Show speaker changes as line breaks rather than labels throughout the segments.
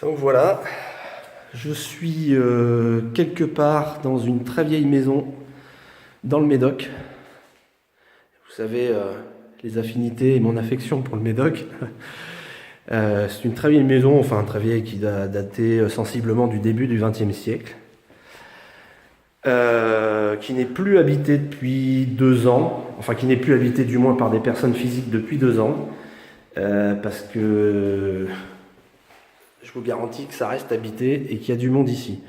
Donc voilà, je suis quelque part dans une très vieille maison dans le Médoc. Vous savez, les affinités et mon affection pour le Médoc. C'est une très vieille maison, enfin très vieille, qui datait sensiblement du début du XXe siècle. Qui n'est plus habitée depuis 2 ans, enfin qui n'est plus habitée du moins par des personnes physiques depuis 2 ans, parce que je vous garantis que ça reste habité et qu'il y a du monde ici.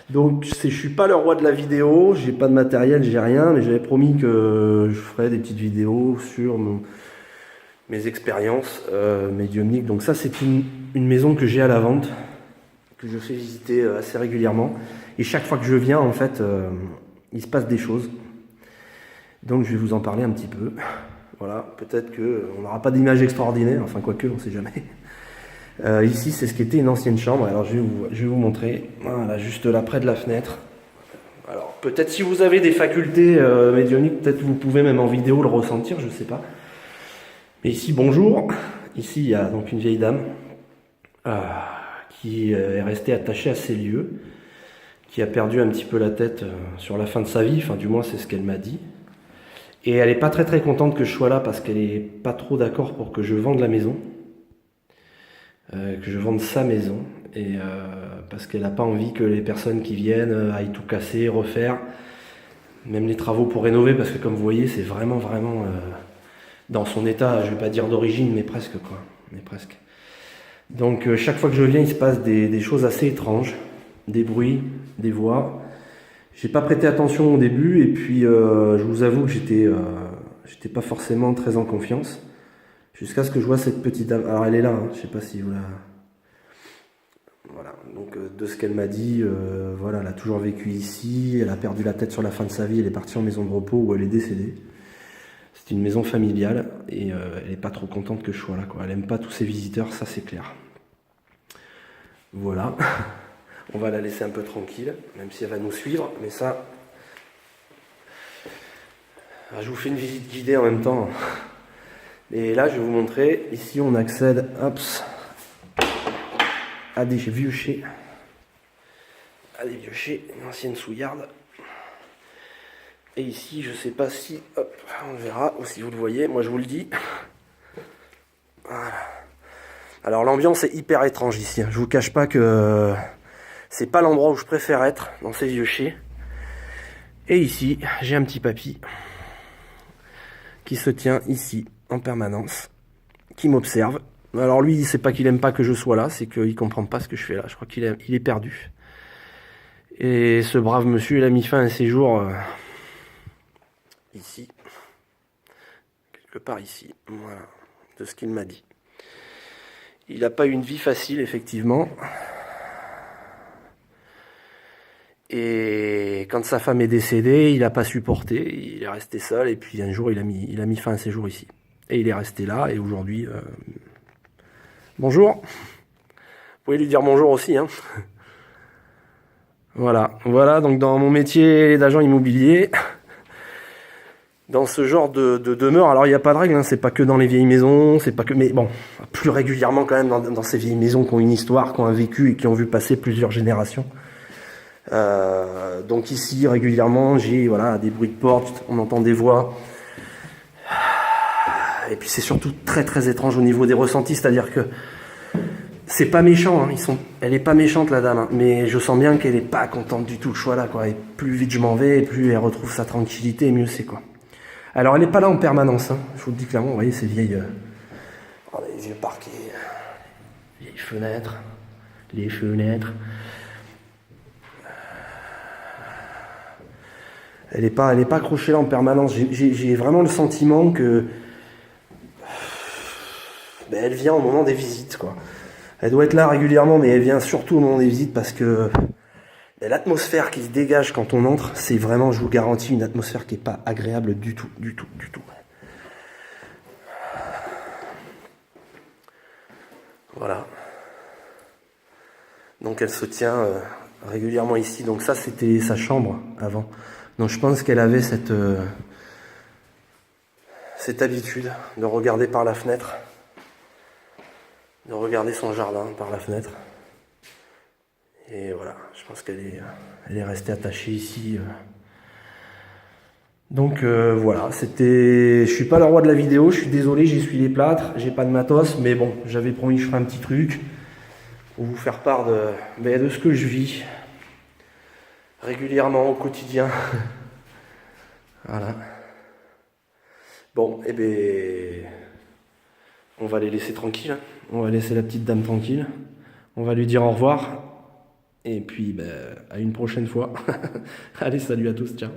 Donc je suis pas le roi de la vidéo, j'ai pas de matériel, j'ai rien, mais j'avais promis que je ferais des petites vidéos sur mes expériences médiumniques. Donc ça c'est une maison que j'ai à la vente, que je fais visiter assez régulièrement. Et chaque fois que je viens, en fait, il se passe des choses. Donc je vais vous en parler un petit peu. Voilà, peut-être qu'on n'aura pas d'image extraordinaire, enfin quoique, on ne sait jamais. Ici, c'est ce qui était une ancienne chambre. Alors je vais vous montrer, voilà, juste là près de la fenêtre. Alors peut-être si vous avez des facultés médiumniques, peut-être vous pouvez même en vidéo le ressentir, je ne sais pas. Mais ici, bonjour. Ici, il y a donc une vieille dame qui est restée attachée à ces lieux, qui a perdu un petit peu la tête sur la fin de sa vie, enfin du moins c'est ce qu'elle m'a dit. Et elle n'est pas très contente que je sois là parce qu'elle n'est pas trop d'accord pour que je vende la maison, que je vende sa maison, et parce qu'elle n'a pas envie que les personnes qui viennent aillent tout casser, refaire, même les travaux pour rénover, parce que comme vous voyez c'est vraiment dans son état, je ne vais pas dire d'origine, mais presque quoi, mais presque. Donc chaque fois que je viens il se passe des choses assez étranges, des bruits, des voix. J'ai pas prêté attention au début et puis je vous avoue que j'étais pas forcément très en confiance jusqu'à ce que je vois cette petite dame. Alors elle est là, hein, je sais pas si vous la... Voilà, donc de ce qu'elle m'a dit, voilà, elle a toujours vécu ici, elle a perdu la tête sur la fin de sa vie, elle est partie en maison de repos où elle est décédée. C'est une maison familiale et elle est pas trop contente que je sois là, quoi. Elle aime pas tous ses visiteurs, ça c'est clair. Voilà. On va la laisser un peu tranquille, même si elle va nous suivre, mais ça... Alors, je vous fais une visite guidée en même temps. Et là, je vais vous montrer, ici on accède à des vieux chais. Une ancienne souillarde. Et ici, je sais pas si... Hop, on verra, ou si vous le voyez, moi je vous le dis. Voilà. Alors l'ambiance est hyper étrange ici, je vous cache pas que... C'est pas l'endroit où je préfère être, dans ces vieux chais. Et ici, j'ai un petit papy qui se tient ici en permanence, qui m'observe. Alors lui, c'est pas qu'il aime pas que je sois là, c'est qu'il comprend pas ce que je fais là. Je crois qu'il est perdu. Et ce brave monsieur, il a mis fin à un séjour ici, quelque part ici, voilà, de ce qu'il m'a dit. Il n'a pas eu une vie facile, effectivement. Et quand sa femme est décédée, il n'a pas supporté, il est resté seul, et puis un jour il a mis fin à ses jours ici. Et il est resté là, et aujourd'hui... Bonjour. Vous pouvez lui dire bonjour aussi, hein. Voilà, donc dans mon métier d'agent immobilier, dans ce genre de demeure, alors il n'y a pas de règle, hein, c'est pas que dans les vieilles maisons, c'est pas que... Mais bon, plus régulièrement quand même dans ces vieilles maisons qui ont une histoire, qui ont un vécu et qui ont vu passer plusieurs générations. Donc ici régulièrement j'ai des bruits de porte, on entend des voix, et puis c'est surtout très étrange au niveau des ressentis, c'est-à-dire que c'est pas méchant, hein, elle est pas méchante la dame, hein, mais je sens bien qu'elle est pas contente du tout que je sois là, quoi. Et plus vite je m'en vais, plus elle retrouve sa tranquillité, et mieux c'est, quoi. Alors elle est pas là en permanence, hein, je vous le dis clairement. Vous voyez ces vieilles les vieux parquets, vieilles fenêtres, les fenêtres. Elle est pas accrochée là en permanence. J'ai vraiment le sentiment que elle vient au moment des visites, quoi. Elle doit être là régulièrement, mais elle vient surtout au moment des visites parce que l'atmosphère qui se dégage quand on entre, c'est vraiment, je vous garantis, une atmosphère qui est pas agréable du tout. Voilà. Donc elle se tient régulièrement ici. Donc ça, c'était sa chambre avant. Donc je pense qu'elle avait cette habitude de regarder par la fenêtre, de regarder son jardin par la fenêtre. Et voilà, je pense qu'elle est restée attachée ici. Donc voilà, je suis pas le roi de la vidéo, je suis désolé, j'essuie les plâtres, j'ai pas de matos, mais bon, j'avais promis que je ferais un petit truc pour vous faire part de ce que je vis régulièrement au quotidien. Voilà. Bon, et ben, on va les laisser tranquilles, hein. On va laisser la petite dame tranquille. On va lui dire au revoir. Et puis, à une prochaine fois. Allez, salut à tous, ciao.